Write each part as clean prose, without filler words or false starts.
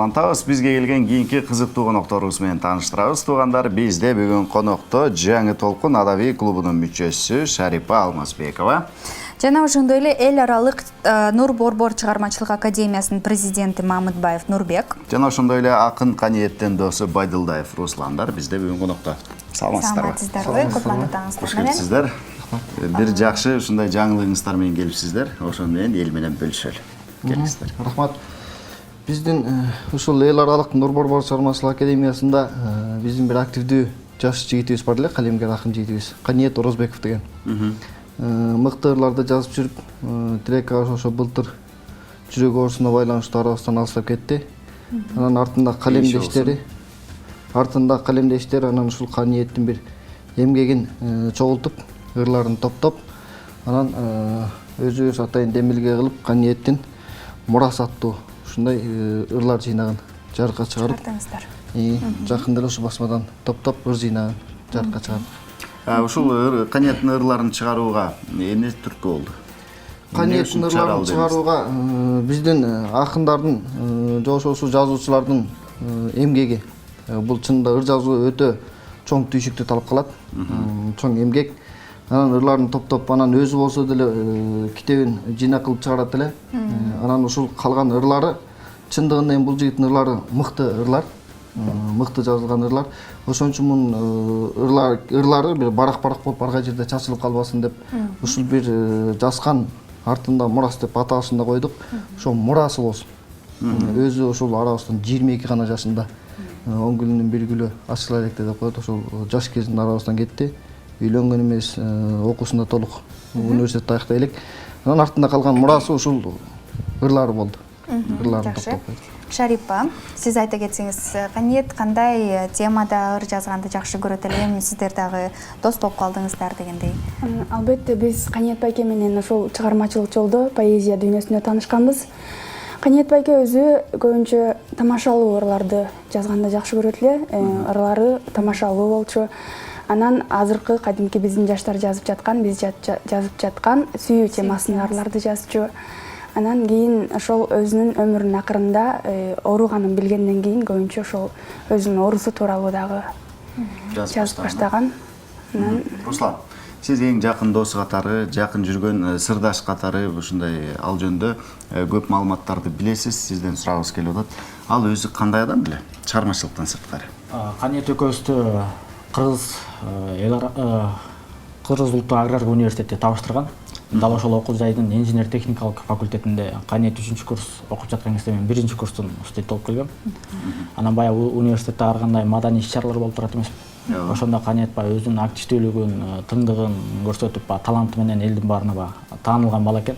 Антабыз бизге келген кийинки кызыктуу конокторубуз менен тааныштырабыз. Туугандар, бизде бүгүн конокто Жаңы толкун адабий клубунун мүчөсү Шарипа Алмазбекова. Жана ошондой эле эл аралык Нур Борбор чыгармачылык академиясынын президенти Мамытбаев Нурбек. Жана ошондой эле акын Каниеттен досу Байдылдаев Русландар бизде бүгүн конокто. Саламатсыздарбы? Саламатсыздарбы? Кутлануу Кош келипсиздер. Бир жакшы ушундай жаңылыгыңыздар менен келипсиздер. Ошону менен эл менен бөлүшөлү. Келиңиздер. Рахмат. Биздин ушул эл аралык Нур Борбор чыгармачылык академиясында биздин бир активдүү жаш жигитибиз бар эле, калемгер акын жигитибиз Каниет Орозбеков деген. Мыкты ырларды жазып жүрүп, тилек ошо былтыр жүрөк оорусуна байланыштуу арабыздан алыстап кетти. Анан артында калемдештер, анан ушул Каниеттин бир эмгегин чогултуп, ырларын топтоп, анан өзүбүз атайын демилге кылып Каниеттин мурас аттуу ушундай ырлар жыйнагын жарыкка чыгарып, жакында эле ушул басмадан топтоп ыр жыйнагын жарыкка чыгардык. Ушул Каниеттин ырларын чыгарууга эмне түрткү болду? Каниеттин ырларын чыгарууга биздин акындардын же ошол жазуучулардын эмгеги. Бул чынында ыр жазуу өтө чоң түйшүктү талап кылат. Чоң эмгек. Анан ырларын топтоп, анан өзү болсо деле китебин жыйнак кылып чыгарат эле. Анан ушул калган ырлары чындыгында бул жигиттин ырлары мыкты ырлар, мыкты жазылган ырлар. Ошон үчүн мунун ырлары бир барак-барак болуп ар кай жерде чачылып калбасын деп ушул бир жазган артында мурас деп аталышын да койдук. Ошо мурасы болсун. Өзү ошол арабыздан 22 гана жашында 10 күнүнүн бир күнү ачыла электе деп коет. Ошол жаш кезинде арабыздан кетти. Үйлөнгөн эмес, окуусунда толук университетти аяктай элек. Анан артында калган мурасы ушул ырлары болду. Ырларын топтоп койду. Шарипа, сиз айта кетсеңиз, Каниет кандай темада ыр жазганды жакшы көрөт эле? Эми сиздер дагы дос болуп калдыңыздар дегендей. Албетте биз Каниет байке менен ошол чыгармачылык жолдо поэзия дүйнөсүндө таанышканбыз. Каниет байке өзү көбүнчө тамашалуу ырларды жазганды жакшы көрөт эле. Ырлары тамашалуу болчу. Анан азыркы кадимки биздин жаштар жазып жазып жаткан сүйүү темасындагы ырларды жазчу. Анан кийин ошол өзүнүн өмүрүнүн акырында ооруганын билгенден кийин көбүнчө ошол өзүнүн оорусу тууралуу дагы жазып баштаган. Руслан, сиз эң жакын досу катары, жакын жүргөн сырдаш катары ушундай ал жөнүндө көп маалыматтарды билесиз, сизден сурагыбыз келип атат. Ал өзү кандай адам беле? Чыгармачылыктан сырткары. Каниет экөөбүздү Кыргыз улуттук агрардык университетте табыштырган. Дал ошол окуу жайдын инженер техникалык факультетинде Каниет 3-чү курс окуп жаткан кезде мен 1-чи курстун студенти болуп келгем. Анан баягы университетте ар кандай маданий иш-чаралар болуп турат эмеспи. Ошондо Каниет баягы өзүнүн активдүүлүгүн, тыңдыгын көрсөтүп, таланты менен элдин баарына таанылган бала экен.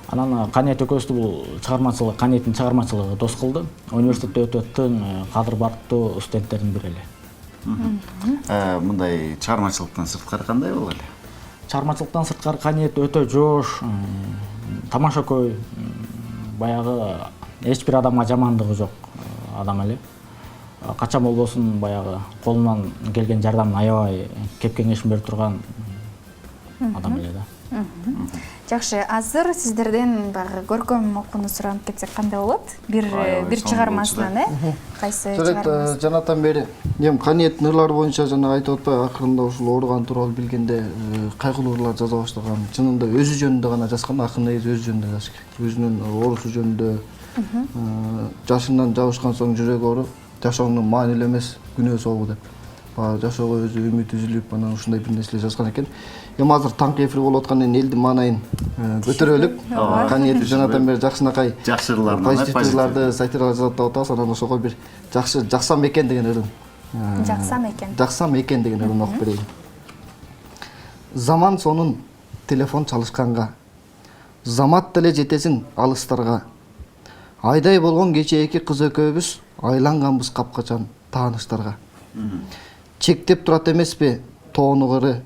Анан Каниет экөөбүздү бул Каниеттин чыгармачылыгы дос кылды. Университетте өтө тың, кадыр бардыктуу студенттердин бири эле. Мындай чыгармачылыктан сырткары кандай болду эле? Чыгармачылыктан сырткары Каниет өтө жоош, тамашакөй, баягы эч бир адамга жамандыгы жок адам эле. Качан болбосун баягы колунан келген жардамын аябай кеп кеңешин берип турган адам эле да. Жакшы, азыр сиздерден багы көркөм окууну суранып кетсек кандай болот? Бир чыгармасынан, кайсы чыгармасы? Жанатан бери эми Каниеттин ырлары боюнча жана айтып атпайбы, акырында ушул ооруган тууралуу билгенде кайгылуу ырлар жаза баштаган. Чынында өзү жөнүндө гана жазган, акын негизи өзү жөнүндө жазыш керек. Өзүнүн оорусу жөнүндө, жашынан жабышкан соң жүрөк оору, жашооңдун маанилүү эмес күнөө соогу деп. Жашоого өзү үмүт үзүлүп, анан ушундай бир нерселер жазган экен. Эми азыр таңкы эфир болуп аткандан кийин элдин маанайын көтөрөлүп, Каниет жанатан бери жакшынакай жакшы ырларды, позитивдүүлөрдү сатиралар жазат деп атабыз. Анан ошого бир жакшы жаксам экен деген ырын. Жаксам экен деген ырын окуп берейин. Заман сонун телефон чалышканга, замат деле жетесиң алыстарга. Айдай болгон кече эки кыз экөөбүз айланганбыз капкачан тааныштарга. Чектеп турат эмеспи тоону кыры,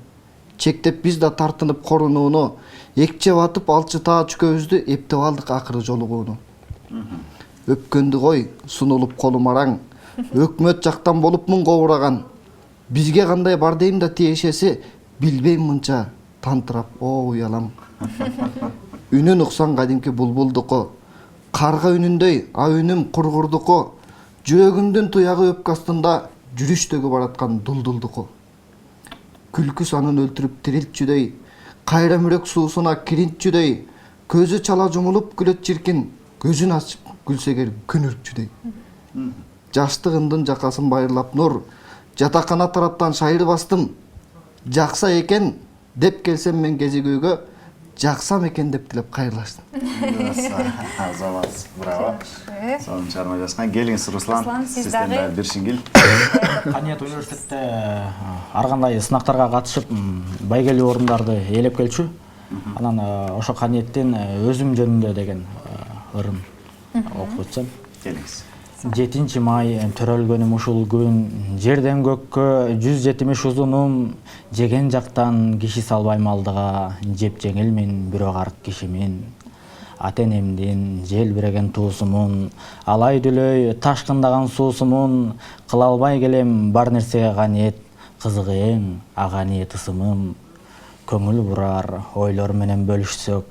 чектеп биз да тартынып корунууну, экче батып алчы таа чүкөбүздү эптеп алдык акыры жолугууну. Өпкөндү кой, сунулуп колум араң, өкмөт жактан болупмун ковураган. Бизге кандай бар дейм да тиешеси, билбейм мынча тантырап, о уялам. Үнүн уксаң кадимки булбулдуку, карга үнүндөй а үнүм кургурдуко, жүрөгүмдүн туягы өпкө астында жүрүштөгү бараткан дулдулдуко. Күлкүс анын өлтүрүп тирилтчүдөй, кайра мүрөк суусуна киринтчүдөй, көзү чала жумулуп күлөт чиркин, көзүн ачып күлсөгер күн үркчүдөй. Жаштыгымдын жакасын байырлап нур, жатакана тараптан шайыр бастым. Жакса экен деп келсем мен кезигүүгө, жаксам экен деп тилеп кайрылаштым. Азамат, браво. Сонун чыгарма жазган. Келиңиз Руслан, сиз сизден дагы. бир шиңгил. Каниет университетте ар кандай сынактарга катышып, байгелүү орундарды ээлеп келчү. Анан ошо каниеттен өзүм жөнүндө деген ырым окуп өтсөм. Келиңиз. 7 май төрөлгөнүм ушул күн, жерден көккө 170 узунум, жеген жактан киши салбайм алдыга, жеп жеңилмин бирок арк кишимин. Ата-энемдин желбиреген туусумун, алай дүлөй ташкындаган суусумун, кыла албай келем бар нерсеге каниет, кызыгы эң ага ниет ысымым. Көңүл бурар ойлор менен бөлүшсөк,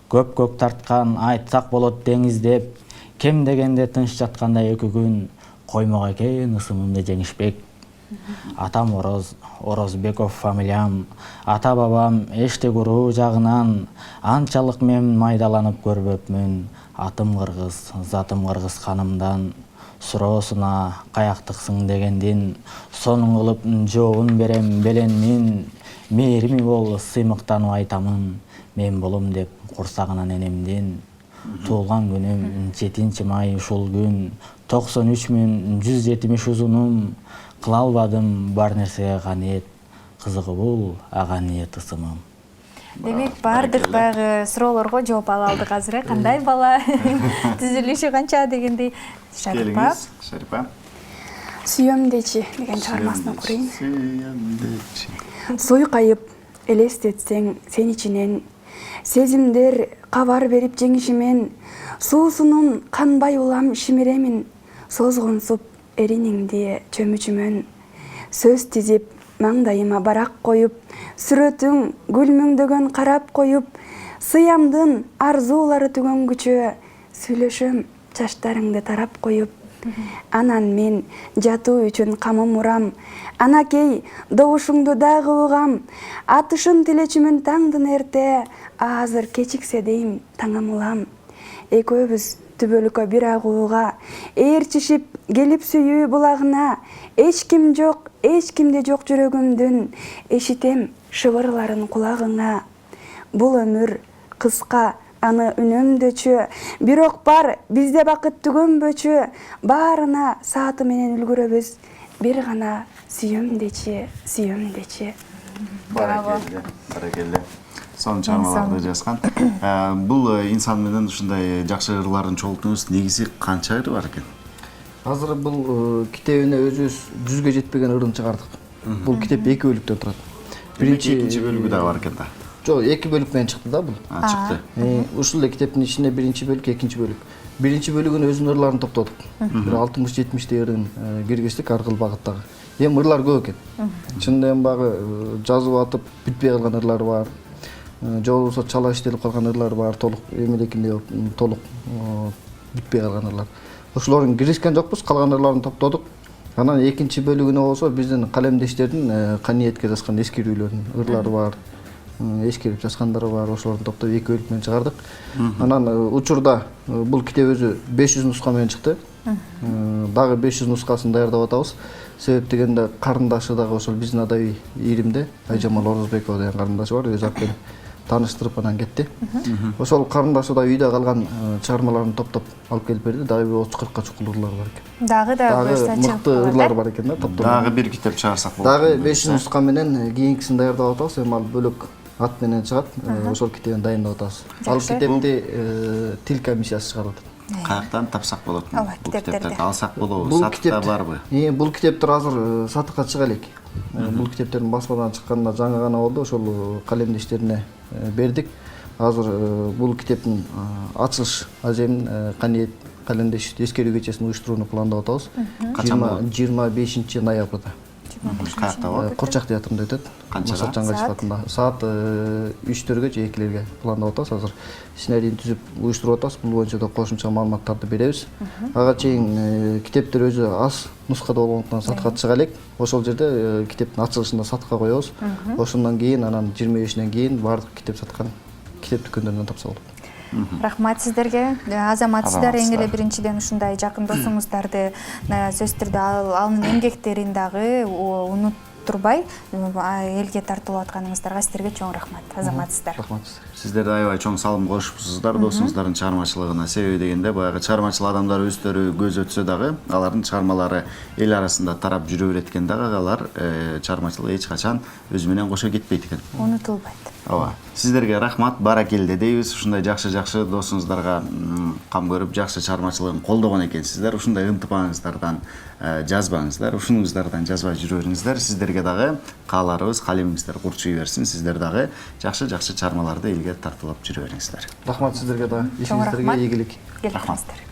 көк тарткан айтсак болот деңиздеп, кем дегенде тынч жаткандай эки күн, коймок экен ысымымды жеңишбек. Атам Орозбеков фамилиям, ата бабам эштек уруу жагынан, анчалык мен майдаланып көрбөпмүн, атым кыргыз, затым кыргыз ханымдан. Суроосуна каяктыксың дегендин, сонун кылып жообун берем беленмин, мээрими бол сыймыктанып айтамын, мен болом деп курсагынан энемдин. Туулган күнүм 7 май ушул күн, 93.170 узунум, кыла албадым бар нерсеге каниет, кызыгы бул ага ниет ысымым. Демек баардык баягы суроолорго жооп ала алдык азыр. Кандай бала, түзүлүшү канча дегендей. Шарипа. Келиңиз, Шарипа. Сүйөмдечи деген чыгармасын окуйн. Сүйөмдечи. Сойкайып элестетсең сен ичинен, сезимдер кабар берип жеңишимен, суусунун канбай улам шимиремин, созгонсуп эриниңди чөмүчүмөн. Сөз тизип маңдайыма барак коюп, сүрөтүң гүлмүңдөгөн карап коюп, сыямдын арзуулары түгөнгүчө, сүйлөшөм чачтарыңды тарап коюп. Анан мен жатуу үчүн камым урам, анакей добушуңду дагы угам, атышын тилечимин таңдын эрте, азыр кечиксе дейм таңым улам. Экөөбүз түбөлүккө бир агууга, ээрчишип келип сүйүү булагына, эч ким жок, эч кимде жок жүрөгүмдүн, эшитем шыбырларын кулагыңа. Бул өмүр кыска, аны үнөмдөчү, бирок бар бизде бакыт түгөнбөчү, баарына сааты менен үлгүрөбүз, бир гана сүйөмдечи, сүйөмдечи. Баракелде. Сонун чыгармаларды жазган. Бул инсан менен ушундай жакшы ырларын чогултуңуз негизи канча ыры бар экен? Азыр бул китебине өзүбүз 100ге жетпеген ырын чыгардык. Бул китеп 2 бөлүктөн турат. Экинчи бөлүгү да бар экен да. Жок, 2 бөлүк менен чыкты да бул. Чыкты. Ушул эле китептин ичинде биринчи бөлүк, экинчи бөлүк. Биринчи бөлүгүн өзүнүн ырларын топтодук. Бир 60-70 ырын киргиздик ар кыл багыттагы. Эми ырлар көп экен. Чынында эми багы жазып атып бүтпөй калган ырлар бар. Же болбосо чала иштелип калган ырлар бар, толук эмелекинде толук бүтпөй калган ырлар. Ошолорун киргизген жокпуз, калган ырларын топтодук. Анан экинчи бөлүгүнө болсо биздин калемдештердин каниетке жазган эскерүүлөрүнүн ырлары бар. Эскерип жазгандары бар, ошолорду топтоп 2 бөлүк менен чыгардык. Анан учурда бул китеп өзү 500 нуска менен чыкты. Дагы 500 нускасын даярдап атабыз. Себеп дегенде карындашы дагы ошол биздин адабий ийримде Айжамал Орозбекова деген карындашы бар, өз аты менен тааныштырып анан кетти. Ошол карындашы да үйдө калган чыгармаларын топтоп алып келип берди. Дагы 30-40га чукул ырлар бар экен. Дагы мыкты ырлар бар экен да топтоп. Дагы бир китеп чыгарсак болот. Дагы 500 нуска менен кийинкисин даярдап атабыз. Эми ал бөлөк ат менен чыгат. Ошол китебин дайындап атабыз. Ал китепти тил комиссиясы чыгарып атат. Каяктан тапсак болот? Бул китептерди алсак болобу? Сатыкта барбы? Бул китептер азыр сатыкка чыга элек. Бул китептердин басмадан чыкканына жаңы гана болду. Ошол калемдештерине бердик. Азыр бул китептин ачылыш ажемин каниет калемдеш эскерүү кечесин уюштурууну пландап атабыз. 25 ноябрда. Каякта болот? Курчак театрында өтөт. Канчага? Максат Жаңгачев атында. Саат 3-төргө же 2-лерге пландап атабыз. Азыр сценарийин түзүп уюштуруп атабыз. Бул боюнча да кошумча маалыматтарды беребиз. Ага чейин китептер өзү аз нускада болгондуктан сатка чыга элек. Ошол жерде китептин ачылышында сатка коебуз. Ошондон кийин анан 25-ден кийин баардык китеп саткан китеп дүкөндөрүнөн тапса болот. Рахмат сиздерге. Азамат, сиздер эң эле биринчиден ушундай жакын досуңуздарды сөзсүз түрдө анын эмгектерин дагы унуттурбай элге тартуулап атканыңыздарга сиздерге чоң рахмат. Азамат, сиздер. Рахмат. Сиздер да аябай чоң салым кошупсуздар досуңуздардын чыгармачылыгына. Себеби дегенде баягы чыгармачыл адамдар өздөрү көз өтсө дагы алардын чыгармалары эл арасында тарап жүрө берет экен дагы алар чыгармачылык эч качан өзү менен кошо кетпейт экен. Унутулбайт. Ооба. Сиздерге рахмат, баракелде дейбиз. Ушундай жакшы досуңуздарга кам көрүп, жакшы чыгармачылыгын колдогон экенсиздер. Ушундай ынтымагыңыздардан жазбаңыздар, ушунуңуздардан жазбай жүрө бериңиздер. Сиздерге дагы кааларыбыз, калемиңиздер курчуй берсин. Сиздер дагы жакшы чыгармаларды элге тартуулап жүрө бериңиздер. Рахмат сиздерге да. Ишиңиздерге ийгилик. Келиңиздер.